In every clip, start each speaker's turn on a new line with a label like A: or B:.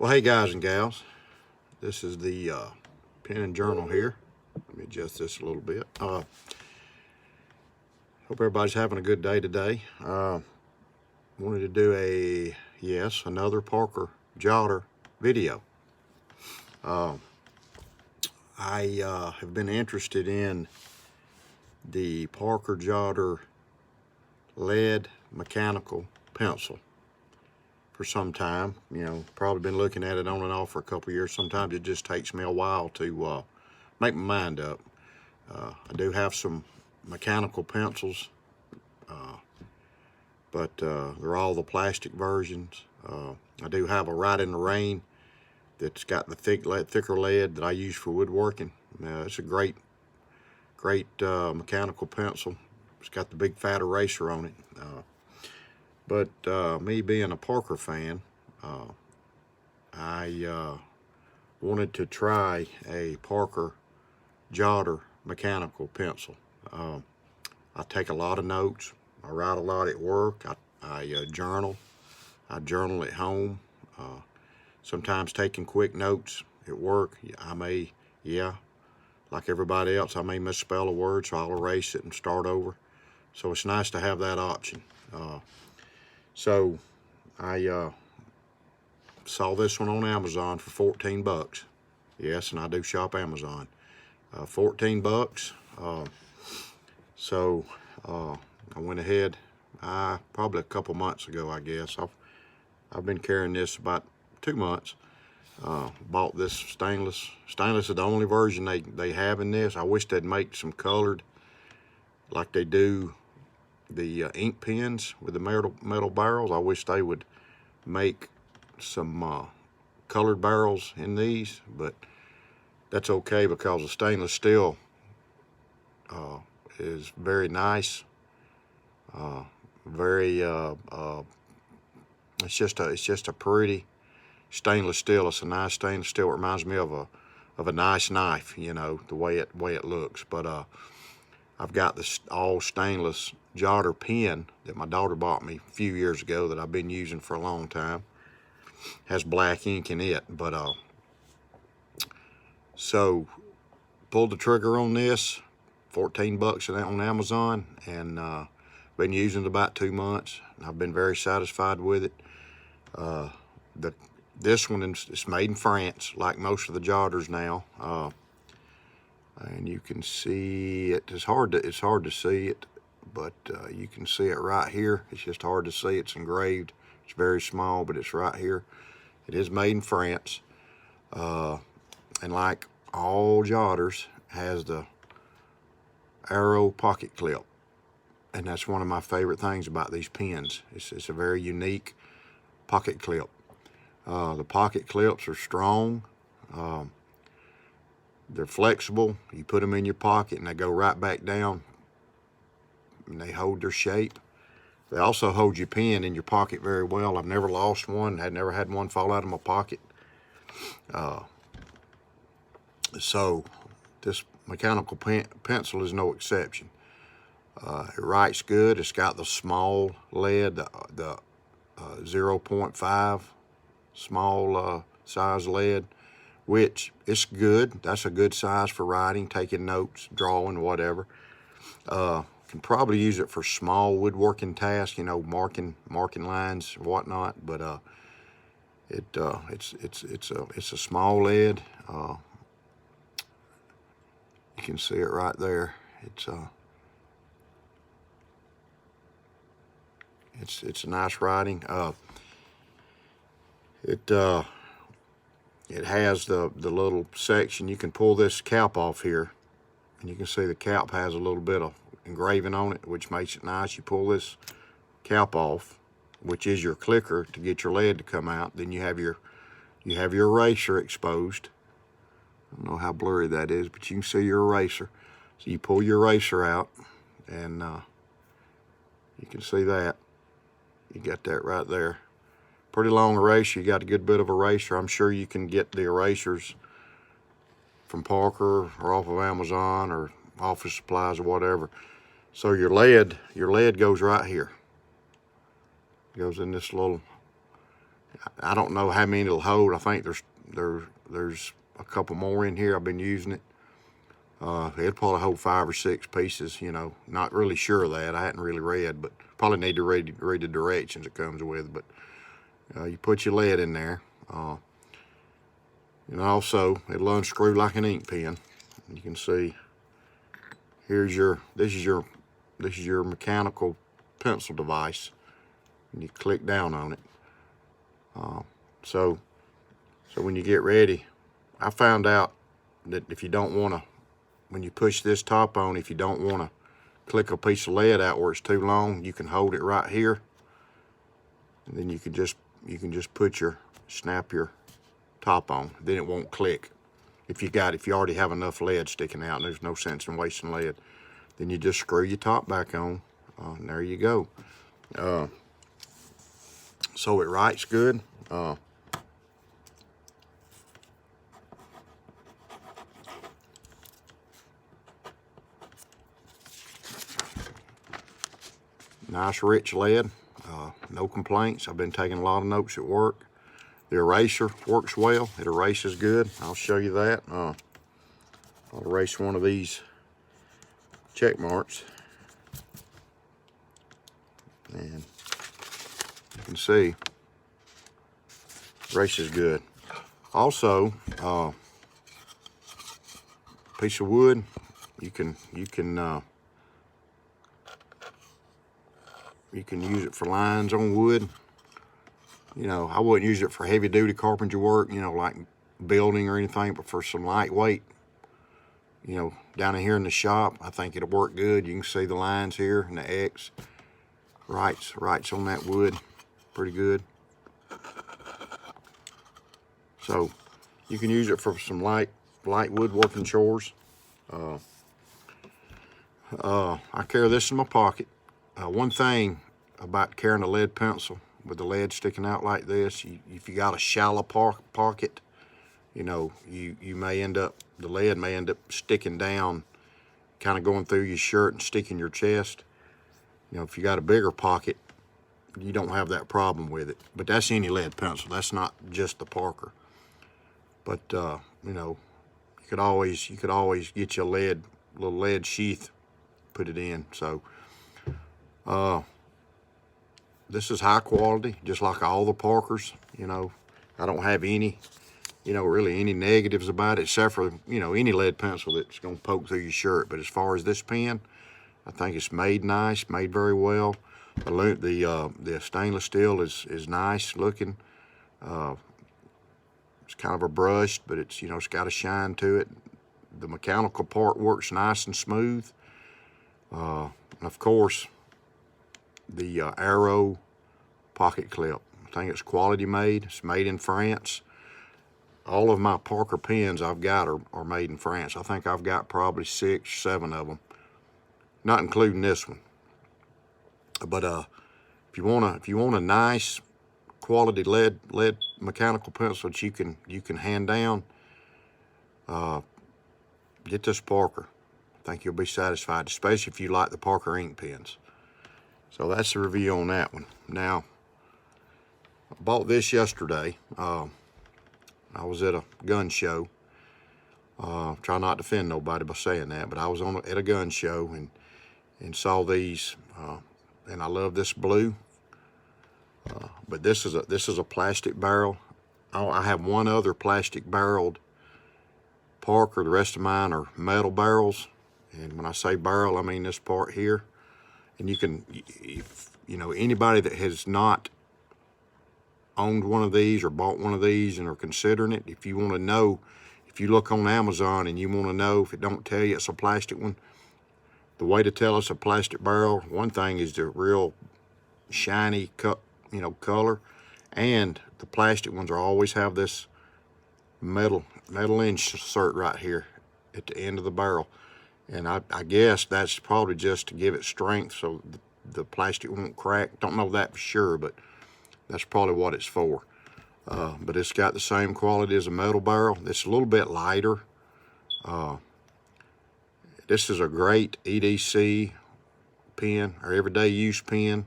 A: Well, hey guys and gals, this is the pen and journal here. Let me adjust this a little bit. Hope everybody's having a good day today. Wanted to do another Parker Jotter video. I have been interested in the Parker Jotter lead mechanical pencil for some time. You know, probably been looking at it on and off for a couple years. Sometimes it just takes me a while to make my mind up. I do have some mechanical pencils, but they're all the plastic versions. I do have a Right in the Rain that's got the thicker lead that I use for woodworking. It's a great mechanical pencil. It's got the big fat eraser on it. But me being a Parker fan, I wanted to try a Parker Jotter mechanical pencil. I take a lot of notes. I write a lot at work. I journal. I journal at home. Sometimes taking quick notes at work. Like everybody else, I may misspell a word, so I'll erase it and start over. So it's nice to have that option. So I saw this one on Amazon for 14 bucks. Yes, and I do shop Amazon. 14 bucks. So I went ahead, probably a couple months ago, I guess. I've been carrying this about 2 months. Bought this stainless. Stainless is the only version they have in this. I wish they'd make some colored, like they do the ink pens with the metal barrels. I wish they would make some colored barrels in these, but that's okay because the stainless steel is very nice. It's just a pretty stainless steel. It's a nice stainless steel. It reminds me of a nice knife, you know, the way it looks. But I've got this all stainless Jotter pen that my daughter bought me a few years ago that I've been using for a long time. Has black ink in it, but so pulled the trigger on this. 14 bucks on Amazon, and been using it about 2 months. I've been very satisfied with it. This one is made in France, like most of the Jotters now, and you can see it. It's hard to see it, but you can see it right here. It's just hard to see. It's engraved. It's very small, but it's right here. It is made in France, and like all Jotters, has the arrow pocket clip, and that's one of my favorite things about these pens. It's a very unique pocket clip. The pocket clips are strong. They're flexible. You put them in your pocket and they go right back down, and they hold their shape. They also hold your pen in your pocket very well. I've never lost one. Had never had one fall out of my pocket. So this mechanical pencil is no exception. It writes good. It's got the small lead, the 0.5 small size lead, which is good. That's a good size for writing, taking notes, drawing, whatever. Can probably use it for small woodworking tasks, you know, marking lines and whatnot. But it's a small lead. You can see it right there. It's a nice writing. It has the little section. You can pull this cap off here, and you can see the cap has a little bit of engraving on it, which makes it nice. You pull this cap off, which is your clicker to get your lead to come out. Then you have your eraser exposed. I don't know how blurry that is, but you can see your eraser. So you pull your eraser out, and you can see that. You got that right there. Pretty long eraser. You got a good bit of eraser. I'm sure you can get the erasers from Parker or off of Amazon or office supplies or whatever. So your lead goes right here. It goes in this little I don't know how many it'll hold. I think there's a couple more in here. I've been using it. It'll probably hold 5 or 6 pieces, you know. Not really sure of that. I hadn't really read, but probably need to read the directions it comes with. But you put your lead in there. And also, it'll unscrew like an ink pen. You can see, this is your mechanical pencil device. And you click down on it. So when you get ready, I found out that if you don't want to, when you push this top on, if you don't want to click a piece of lead out where it's too long, you can hold it right here, and then you can just snap your top on. Then it won't click. If you already have enough lead sticking out, and there's no sense in wasting lead, then you just screw your top back on, and there you go. So it writes good. Nice rich lead, no complaints. I've been taking a lot of notes at work. The eraser works well. It erases good. I'll show you that. I'll erase one of these check marks, and you can see erases good. Also, piece of wood, you can use it for lines on wood. You know, I wouldn't use it for heavy duty carpentry work, you know, like building or anything, but for some lightweight, you know, down in here in the shop, I think it'll work good. You can see the lines here and the X writes on that wood pretty good. So you can use it for some light woodworking chores. I carry this in my pocket. One thing about carrying a lead pencil with the lead sticking out like this, if you got a shallow pocket, you know, you may end up, the lead may end up sticking down, kind of going through your shirt and sticking your chest. You know, if you got a bigger pocket, you don't have that problem with it. But that's any lead pencil. That's not just the Parker. But you know, you could always get your little lead sheath, put it in. So this is high quality, just like all the Parkers. You know, I don't have any, you know, really any negatives about it, except for, you know, any lead pencil that's going to poke through your shirt. But as far as this pen, I think it's made nice, made very well. The stainless steel is nice looking. It's kind of a brushed, but it's, you know, it's got a shine to it. The mechanical part works nice and smooth. And of course, the arrow pocket clip, I think it's quality made. It's made in France. All of my Parker pens I've got are made in France. I think I've got probably 6, 7 of them, not including this one. But if you want a nice quality lead mechanical pencil that you can hand down, get this Parker. I think you'll be satisfied, especially if you like the Parker ink pens. So that's the review on that one. Now, I bought this yesterday. I was at a gun show. Try not to offend nobody by saying that, but I was at a gun show and saw these, and I love this blue. But this is a plastic barrel. I have one other plastic barreled Parker. The rest of mine are metal barrels. And when I say barrel, I mean this part here. And you can, you know, anybody that has not owned one of these or bought one of these and are considering it, if you want to know, if you look on Amazon and you want to know, if it don't tell you it's a plastic one, the way to tell it's a plastic barrel, one thing is the real shiny color, and the plastic ones always have this metal insert right here at the end of the barrel. And I guess that's probably just to give it strength so the plastic won't crack. Don't know that for sure, but that's probably what it's for. But it's got the same quality as a metal barrel. It's a little bit lighter. This is a Great EDC pen, or everyday use pen.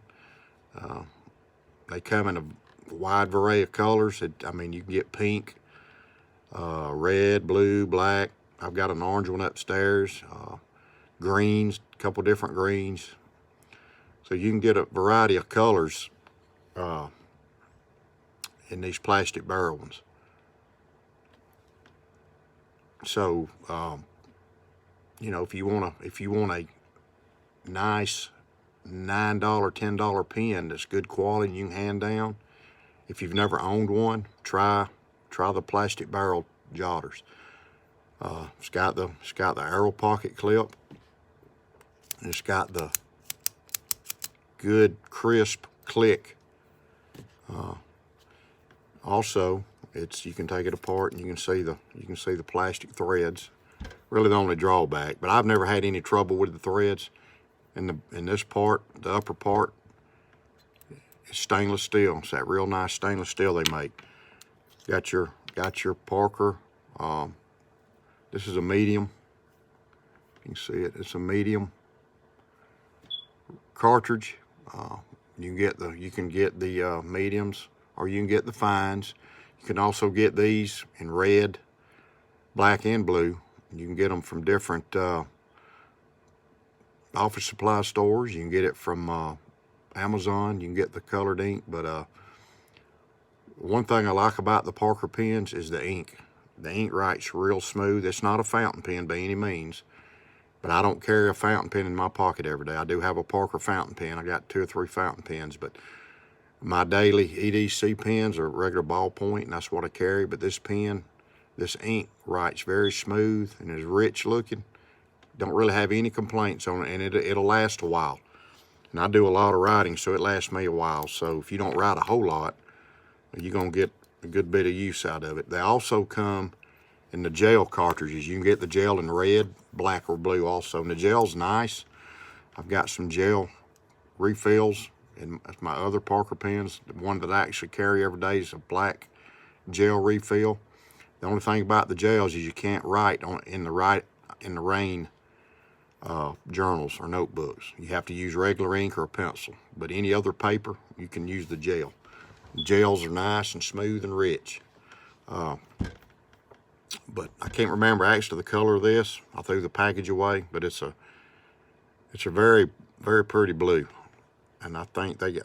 A: They come in wide variety of colors. I mean, you can get pink, red, blue, black. I've got an orange one upstairs, greens, a couple different greens. So you can get a variety of colors in these plastic barrel ones. So, you know, if you want a nice $9, $10 pen that's good quality and you can hand down, if you've never owned one, try the plastic barrel Jotters. It's got the arrow pocket clip, and it's got the good crisp click. Also, you can take it apart and you can see the plastic threads. Really the only drawback, but I've never had any trouble with the threads. In this part, the upper part, it's stainless steel. It's that real nice stainless steel they make. Got your Parker. This is a medium. You can see it. It's a medium cartridge. You can get the mediums, or you can get the fines. You can also get these in red, black, and blue. You can get them from different office supply stores. You can get it from Amazon. You can get the colored ink. But one thing I like about the Parker pens is the ink. The ink writes real smooth. It's not a fountain pen by any means, but I don't carry a fountain pen in my pocket every day. I do have a Parker fountain pen. I got 2 or 3 fountain pens, but my daily EDC pens are regular ballpoint, and that's what I carry. But this pen, this ink writes very smooth and is rich looking. Don't really have any complaints on it, and it'll last a while. And I do a lot of writing, so it lasts me a while. So if you don't write a whole lot, you're gonna get a good bit of use out of it. They also come in the gel cartridges. You can get the gel in red, black, or blue also. And the gel's nice. I've got some gel refills in my other Parker pens. The one that I actually carry every day is a black gel refill. The only thing about the gels is you can't write in the rain journals or notebooks. You have to use regular ink or a pencil. But any other paper, you can use the gel. Gels are nice and smooth and rich. But I can't remember actually the color of this. I threw the package away, but it's a very, very pretty blue. And I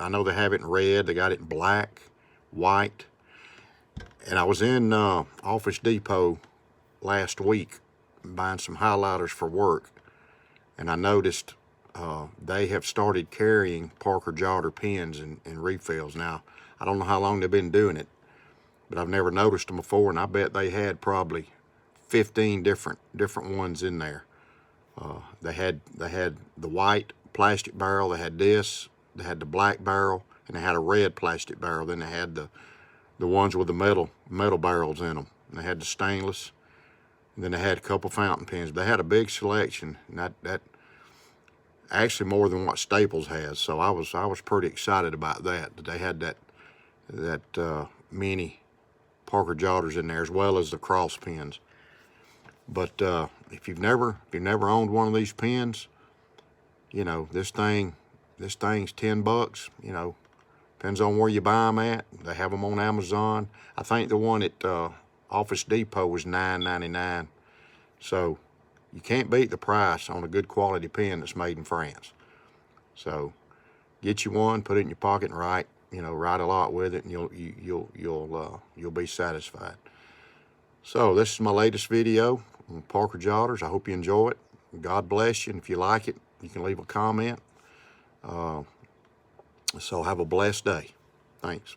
A: know they have it in red. They got it in black, white. And I was in Office Depot last week buying some highlighters for work, and I noticed they have started carrying Parker Jotter pens and refills. Now, I don't know how long they've been doing it, but I've never noticed them before, and I bet they had probably 15 different ones in there. They had the white plastic barrel, they had this, they had the black barrel, and they had a red plastic barrel. Then they had the ones with the metal barrels in them. And they had the stainless, and then they had a couple fountain pens. They had a big selection, and that actually more than what Staples has. So I was pretty excited about that they had that many Parker Jotters in there, as well as the cross pens. But if you've never owned one of these pens, you know, this thing's $10. You know, depends on where you buy them at. They have them on Amazon. I think the one at Office Depot was $9.99. So you can't beat the price on a good quality pen that's made in France. So get you one, put it in your pocket, and write a lot with it, and you'll be satisfied. So this is my latest video on Parker Jotters. I hope you enjoy it. God bless you, and if you like it, you can leave a comment. So have a blessed day. Thanks.